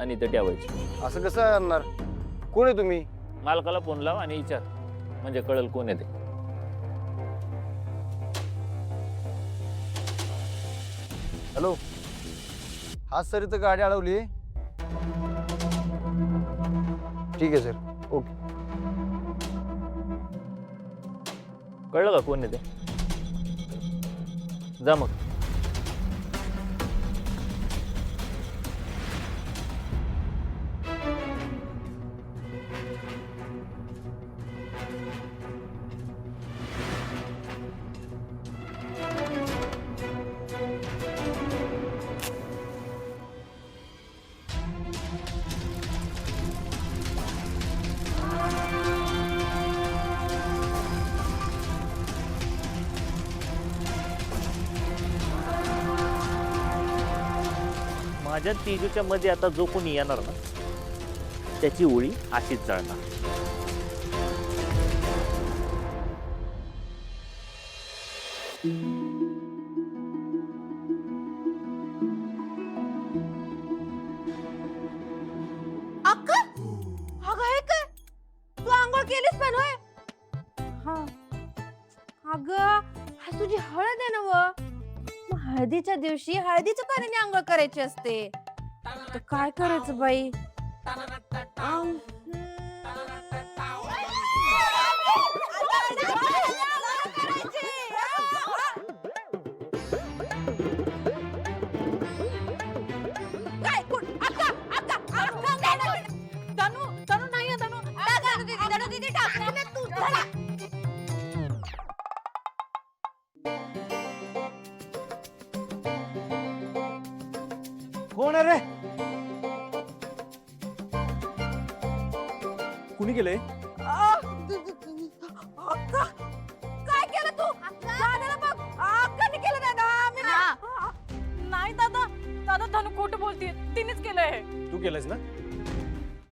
आणि इथे ठेवायची. असं कसं आणणार? कोण आहे तुम्ही? मालकाला फोन लाव आणि विचार, म्हणजे कळेल कोण आहे ते. हॅलो, हा सर, इथं गाडी अडवली. ठीक आहे सर, ओके. कळलं का कोण आहे ते? जा मग. माझ्या तिजूच्या मध्ये आता जो कोणी येणार ना, त्याची ओळी अशीच जळणार. अक्का, अगं हे काय? तू आंघोळ केलीस पण होय? हा. अगं, हा तुझी हळद आहे ना व? मग हळदीच्या दिवशी हळदीच्या पाण्याने आंघोळ करायची असते. तर काय करायचं बाई? कोण आहे रे? कुणी केलंय? काय केलं तू? दादाला बघ, अक्काने केलं दादा. नाही दादा, दादा धनु खोटं बोलते, तिनेच केलंय. तू केलंयस ना?